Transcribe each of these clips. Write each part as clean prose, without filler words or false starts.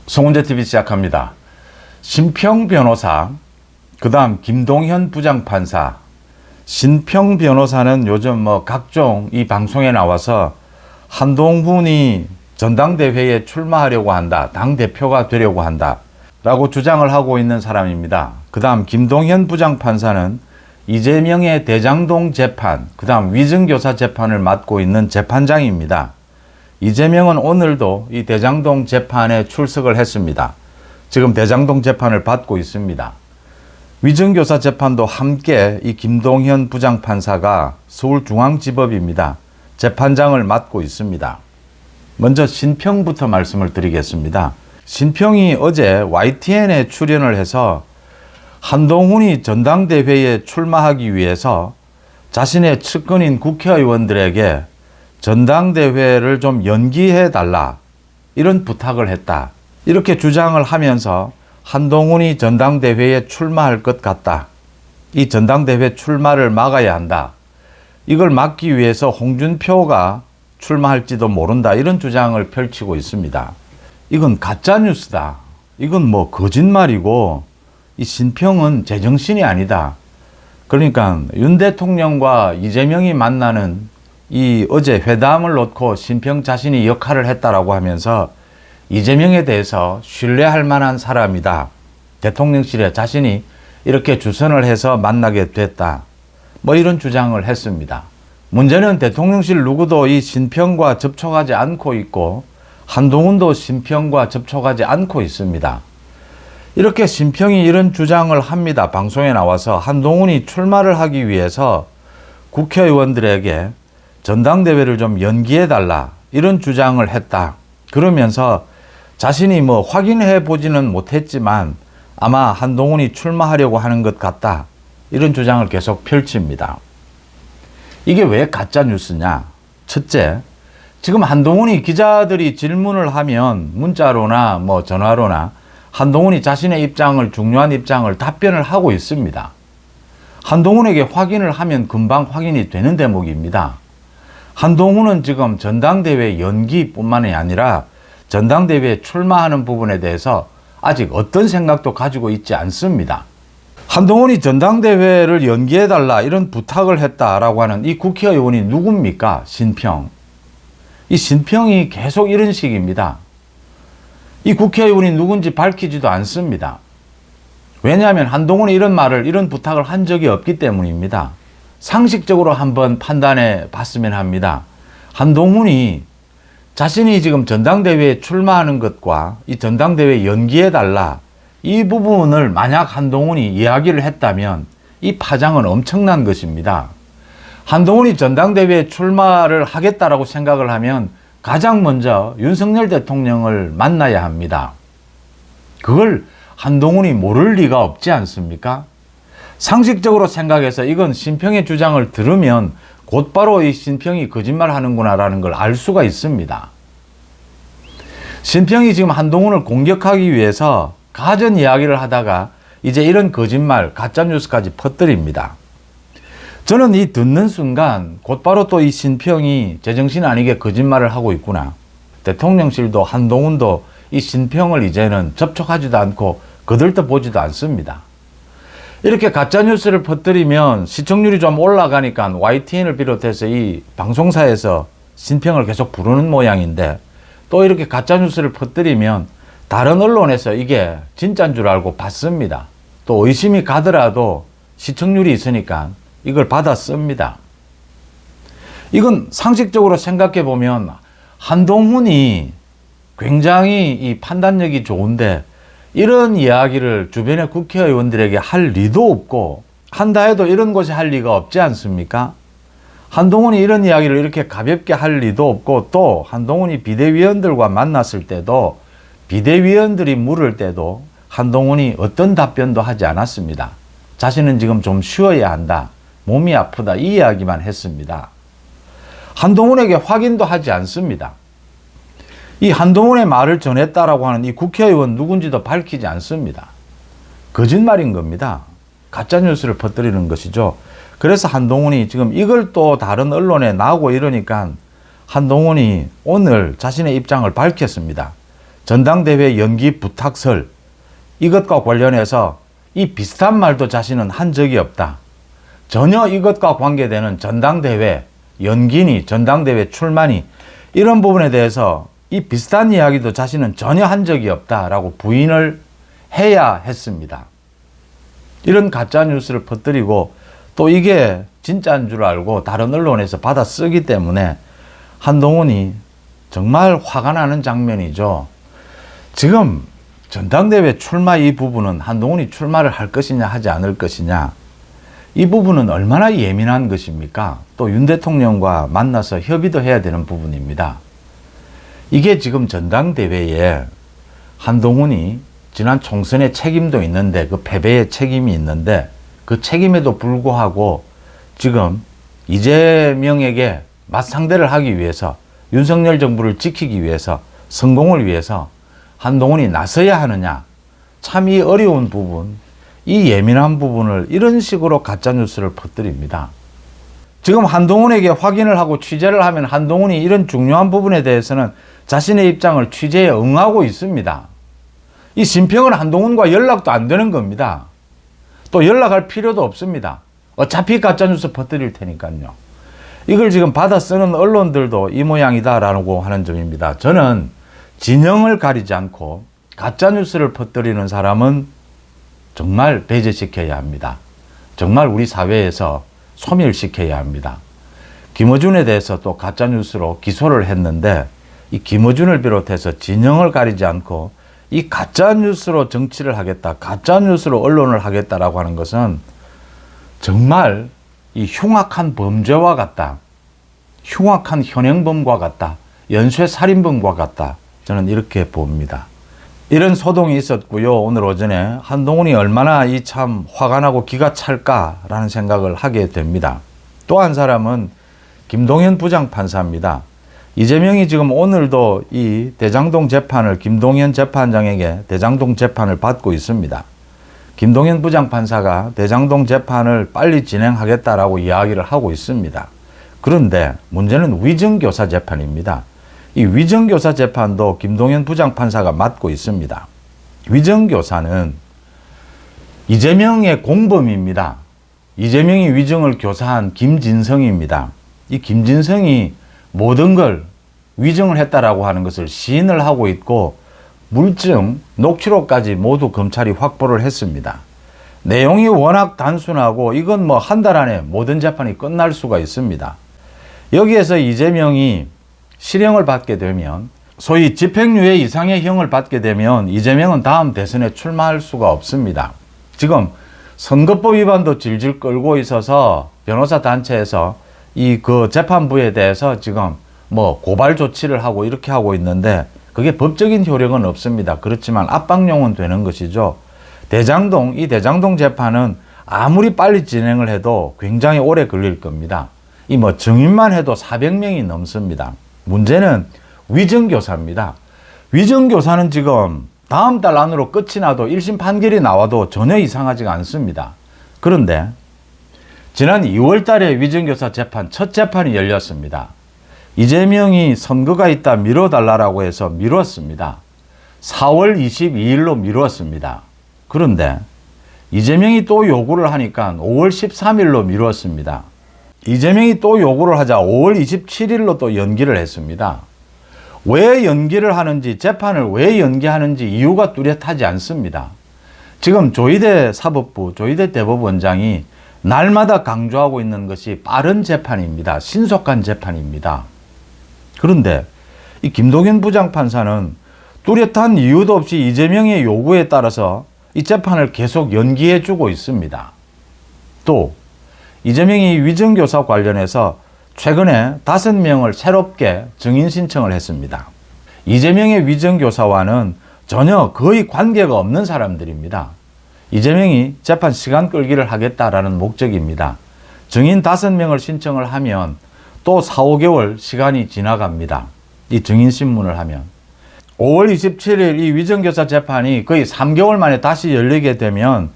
송은재TV 시작합니다. 신평 변호사, 그 다음 김동현 부장판사. 신평 변호사는 요즘 각종 이 방송에 나와서 한동훈이 전당대회에 출마하려고 한다, 당대표가 되려고 한다 라고 주장을 하고 있는 사람입니다. 그 다음 김동현 부장판사는 이재명의 대장동 재판, 그 다음 위증교사 재판을 맡고 있는 재판장입니다. 이재명은 오늘도 이 대장동 재판에 출석을 했습니다. 지금 대장동 재판을 받고 있습니다. 위증교사 재판도 함께 이 김동현 부장판사가 서울중앙지법입니다. 재판장을 맡고 있습니다. 먼저 신평부터 말씀을 드리겠습니다. 신평이 어제 YTN에 출연을 해서 한동훈이 전당대회에 출마하기 위해서 자신의 측근인 국회의원들에게 전당대회를 좀 연기해 달라, 이런 부탁을 했다, 이렇게 주장을 하면서 한동훈이 전당대회에 출마할 것 같다, 이 전당대회 출마를 막아야 한다, 이걸 막기 위해서 홍준표가 출마할지도 모른다, 이런 주장을 펼치고 있습니다. 이건 가짜뉴스다, 이건 거짓말이고 이 신평은 제정신이 아니다. 그러니까 윤 대통령과 이재명이 만나는 이 어제 회담을 놓고 신평 자신이 역할을 했다라고 하면서 이재명에 대해서 신뢰할 만한 사람이다, 대통령실에 자신이 이렇게 주선을 해서 만나게 됐다, 이런 주장을 했습니다. 문제는 대통령실 누구도 이 신평과 접촉하지 않고 있고 한동훈도 신평과 접촉하지 않고 있습니다. 이렇게 신평이 이런 주장을 합니다. 방송에 나와서 한동훈이 출마를 하기 위해서 국회의원들에게 전당대회를 좀 연기해달라, 이런 주장을 했다. 그러면서 자신이 확인해 보지는 못했지만 아마 한동훈이 출마하려고 하는 것 같다, 이런 주장을 계속 펼칩니다. 이게 왜 가짜 뉴스냐? 첫째, 지금 한동훈이 기자들이 질문을 하면 문자로나 전화로나 한동훈이 자신의 입장을, 중요한 입장을 답변을 하고 있습니다. 한동훈에게 확인을 하면 금방 확인이 되는 대목입니다. 한동훈은 지금 전당대회 연기뿐만이 아니라 전당대회에 출마하는 부분에 대해서 아직 어떤 생각도 가지고 있지 않습니다. 한동훈이 전당대회를 연기해달라, 이런 부탁을 했다라고 하는 이 국회의원이 누굽니까? 신평. 이 신평이 계속 이런 식입니다. 이 국회의원이 누군지 밝히지도 않습니다. 왜냐하면 한동훈이 이런 말을, 이런 부탁을 한 적이 없기 때문입니다. 상식적으로 한번 판단해 봤으면 합니다. 한동훈이 자신이 지금 전당대회에 출마하는 것과 이 전당대회 연기해달라, 이 부분을 만약 한동훈이 이야기를 했다면 이 파장은 엄청난 것입니다. 한동훈이 전당대회에 출마를 하겠다라고 생각을 하면 가장 먼저 윤석열 대통령을 만나야 합니다. 그걸 한동훈이 모를 리가 없지 않습니까? 상식적으로 생각해서 이건 신평의 주장을 들으면 곧바로 이 신평이 거짓말하는구나라는 걸 알 수가 있습니다. 신평이 지금 한동훈을 공격하기 위해서 가전 이야기를 하다가 이제 이런 거짓말, 가짜뉴스까지 퍼뜨립니다. 저는 이 듣는 순간 곧바로 또 이 신평이 제정신 아니게 거짓말을 하고 있구나. 대통령실도 한동훈도 이 신평을 이제는 접촉하지도 않고 거들떠보지도 않습니다. 이렇게 가짜뉴스를 퍼뜨리면 시청률이 좀 올라가니까 YTN을 비롯해서 이 방송사에서 신평을 계속 부르는 모양인데, 또 이렇게 가짜뉴스를 퍼뜨리면 다른 언론에서 이게 진짜인 줄 알고 받습니다. 또 의심이 가더라도 시청률이 있으니까 이걸 받아 씁니다. 이건 상식적으로 생각해 보면 한동훈이 굉장히 이 판단력이 좋은데 이런 이야기를 주변의 국회의원들에게 할 리도 없고, 한다 해도 이런 것이 할 리가 없지 않습니까? 한동훈이 이런 이야기를 이렇게 가볍게 할 리도 없고, 또 한동훈이 비대위원들과 만났을 때도, 비대위원들이 물을 때도 한동훈이 어떤 답변도 하지 않았습니다. 자신은 지금 좀 쉬어야 한다, 몸이 아프다, 이 이야기만 했습니다. 한동훈에게 확인도 하지 않습니다. 이 한동훈의 말을 전했다라고 하는 이 국회의원 누군지도 밝히지 않습니다. 거짓말인 겁니다. 가짜뉴스를 퍼뜨리는 것이죠. 그래서 한동훈이 지금 이걸 또 다른 언론에 나오고 이러니까 한동훈이 오늘 자신의 입장을 밝혔습니다. 전당대회 연기 부탁설 이것과 관련해서 이 비슷한 말도 자신은 한 적이 없다. 전혀 이것과 관계되는 전당대회 연기니 전당대회 출마니 이런 부분에 대해서 이 비슷한 이야기도 자신은 전혀 한 적이 없다라고 부인을 해야 했습니다. 이런 가짜뉴스를 퍼뜨리고 또 이게 진짜인 줄 알고 다른 언론에서 받아 쓰기 때문에 한동훈이 정말 화가 나는 장면이죠. 지금 전당대회 출마 이 부분은 한동훈이 출마를 할 것이냐 하지 않을 것이냐 이 부분은 얼마나 예민한 것입니까? 또 윤 대통령과 만나서 협의도 해야 되는 부분입니다. 이게 지금 전당대회에 한동훈이 지난 총선의 책임도 있는데 그 패배의 책임이 있는데 그 책임에도 불구하고 지금 이재명에게 맞상대를 하기 위해서 윤석열 정부를 지키기 위해서 성공을 위해서 한동훈이 나서야 하느냐 참 이 어려운 부분 이 예민한 부분을 이런 식으로 가짜뉴스를 퍼뜨립니다. 지금 한동훈에게 확인을 하고 취재를 하면 한동훈이 이런 중요한 부분에 대해서는 자신의 입장을 취재에 응하고 있습니다. 이 심평은 한동훈과 연락도 안 되는 겁니다. 또 연락할 필요도 없습니다. 어차피 가짜뉴스 퍼뜨릴 테니까요. 이걸 지금 받아 쓰는 언론들도 이 모양이다라고 하는 점입니다. 저는 진영을 가리지 않고 가짜뉴스를 퍼뜨리는 사람은 정말 배제시켜야 합니다. 정말 우리 사회에서 소멸시켜야 합니다. 김어준에 대해서 또 가짜뉴스로 기소를 했는데 이 김어준을 비롯해서 진영을 가리지 않고 이 가짜뉴스로 정치를 하겠다, 가짜뉴스로 언론을 하겠다라고 하는 것은 정말 이 흉악한 범죄와 같다. 흉악한 현행범과 같다. 연쇄살인범과 같다. 저는 이렇게 봅니다. 이런 소동이 있었고요. 오늘 오전에 한동훈이 얼마나 이 참 화가 나고 기가 찰까라는 생각을 하게 됩니다. 또 한 사람은 김동현 부장판사입니다. 이재명이 지금 오늘도 이 대장동 재판을 김동현 재판장에게 대장동 재판을 받고 있습니다. 김동현 부장판사가 대장동 재판을 빨리 진행하겠다라고 이야기를 하고 있습니다. 그런데 문제는 위정교사 재판입니다. 이 위정교사 재판도 김동현 부장판사가 맡고 있습니다. 위정교사는 이재명의 공범입니다. 이재명이 위정을 교사한 김진성입니다. 이 김진성이 모든 걸 위정을 했다라고 하는 것을 시인을 하고 있고 물증, 녹취록까지 모두 검찰이 확보를 했습니다. 내용이 워낙 단순하고 이건 뭐 한 달 안에 모든 재판이 끝날 수가 있습니다. 여기에서 이재명이 실형을 받게 되면 소위 집행유예 이상의 형을 받게 되면 이재명은 다음 대선에 출마할 수가 없습니다. 지금 선거법 위반도 질질 끌고 있어서 변호사 단체에서 이 그 재판부에 대해서 지금 뭐 고발 조치를 하고 이렇게 하고 있는데 그게 법적인 효력은 없습니다. 그렇지만 압박용은 되는 것이죠. 이 대장동 재판은 아무리 빨리 진행을 해도 굉장히 오래 걸릴 겁니다. 이 뭐 증인만 해도 400명이 넘습니다. 문제는 위정교사입니다. 위정교사는 지금 다음 달 안으로 끝이 나도 1심 판결이 나와도 전혀 이상하지가 않습니다. 그런데 지난 2월 달에 위정교사 재판 첫 재판이 열렸습니다. 이재명이 선거가 있다 미뤄달라고 해서 미뤘습니다. 4월 22일로 미뤘습니다. 그런데 이재명이 또 요구를 하니까 5월 13일로 미뤘습니다. 이재명이 또 요구를 하자 5월 27일로 또 연기를 했습니다. 왜 연기를 하는지, 재판을 왜 연기하는지 이유가 뚜렷하지 않습니다. 지금 조희대 사법부, 조희대 대법원장이 날마다 강조하고 있는 것이 빠른 재판입니다. 신속한 재판입니다. 그런데 이 김동현 부장판사는 뚜렷한 이유도 없이 이재명의 요구에 따라서 이 재판을 계속 연기해 주고 있습니다. 또 이재명이 위정교사 관련해서 최근에 5명을 새롭게 증인 신청을 했습니다. 이재명의 위정교사와는 전혀 거의 관계가 없는 사람들입니다. 이재명이 재판 시간 끌기를 하겠다라는 목적입니다. 증인 5명을 신청을 하면 또 4, 5개월 시간이 지나갑니다. 이 증인 신문을 하면. 5월 27일 이 위정교사 재판이 거의 3개월 만에 다시 열리게 되면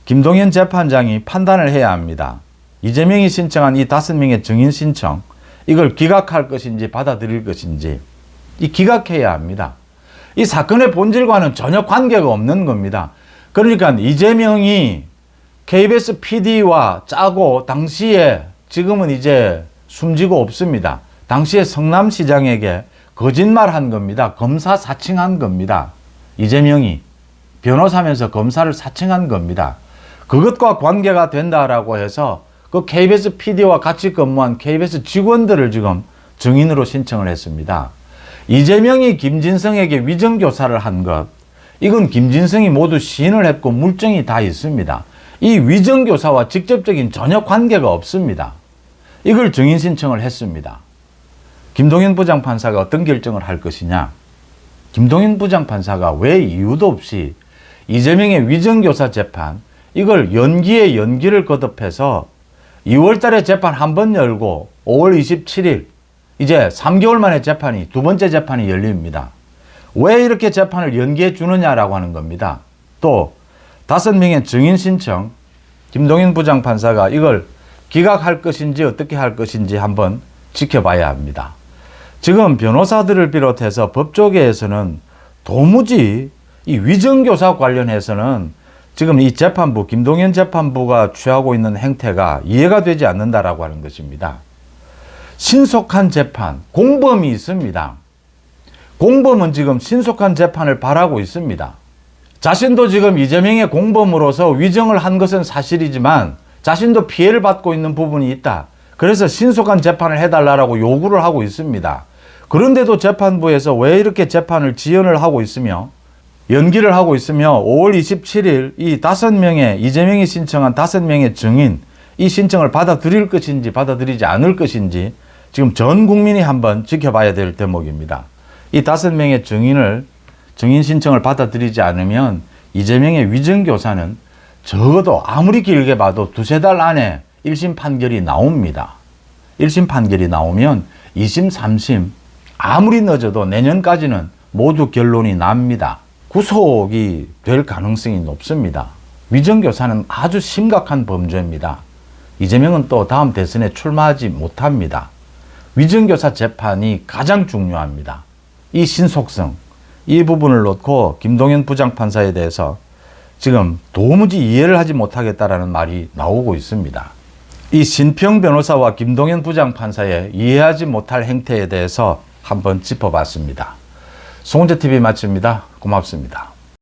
김동현 재판장이 판단을 해야 합니다. 이재명이 신청한 이 5명의 증인 신청, 이걸 기각할 것인지 받아들일 것인지, 이 기각해야 합니다. 이 사건의 본질과는 전혀 관계가 없는 겁니다. 그러니까 이재명이 KBS PD와 짜고 당시에, 지금은 이제 숨지고 없습니다. 당시에 성남시장에게 거짓말한 겁니다. 검사 사칭한 겁니다. 이재명이 변호사면서 검사를 사칭한 겁니다. 그것과 관계가 된다라고 해서 그 KBS PD와 같이 근무한 KBS 직원들을 지금 증인으로 신청을 했습니다. 이재명이 김진성에게 위정교사를 한 것, 이건 김진성이 모두 시인을 했고 물증이 다 있습니다. 이 위정교사와 직접적인 전혀 관계가 없습니다. 이걸 증인 신청을 했습니다. 김동연 부장판사가 어떤 결정을 할 것이냐? 김동연 부장판사가 왜 이유도 없이 이재명의 위정교사 재판, 이걸 연기에 연기를 거듭해서 2월 달에 재판 한 번 열고 5월 27일, 이제 3개월 만에 재판이, 두 번째 재판이 열립니다. 왜 이렇게 재판을 연기해 주느냐라고 하는 겁니다. 또 5명의 증인 신청, 김동연 부장판사가 이걸 기각할 것인지 어떻게 할 것인지 한번 지켜봐야 합니다. 지금 변호사들을 비롯해서 법조계에서는 도무지 이 위정교사 관련해서는 지금 이 재판부, 김동연 재판부가 취하고 있는 행태가 이해가 되지 않는다라고 하는 것입니다. 신속한 재판, 공범이 있습니다. 공범은 지금 신속한 재판을 바라고 있습니다. 자신도 지금 이재명의 공범으로서 위정을 한 것은 사실이지만 자신도 피해를 받고 있는 부분이 있다. 그래서 신속한 재판을 해달라고 요구를 하고 있습니다. 그런데도 재판부에서 왜 이렇게 재판을 지연을 하고 있으며 연기를 하고 있으며 5월 27일 이 5명의, 이재명이 신청한 5명의 증인, 이 신청을 받아들일 것인지 받아들이지 않을 것인지 지금 전 국민이 한번 지켜봐야 될 대목입니다. 이 5명의 증인 신청을 받아들이지 않으면 이재명의 위정교사는 적어도 아무리 길게 봐도 2-3달 안에 1심 판결이 나옵니다. 1심 판결이 나오면 2심, 3심 아무리 늦어도 내년까지는 모두 결론이 납니다. 구속이 될 가능성이 높습니다. 위정교사는 아주 심각한 범죄입니다. 이재명은 또 다음 대선에 출마하지 못합니다. 위정교사 재판이 가장 중요합니다. 이 신속성, 이 부분을 놓고 김동연 부장판사에 대해서 지금 도무지 이해를 하지 못하겠다라는 말이 나오고 있습니다. 이 신평 변호사와 김동연 부장판사의 이해하지 못할 행태에 대해서 한번 짚어봤습니다. 송은재TV 마칩니다. 고맙습니다.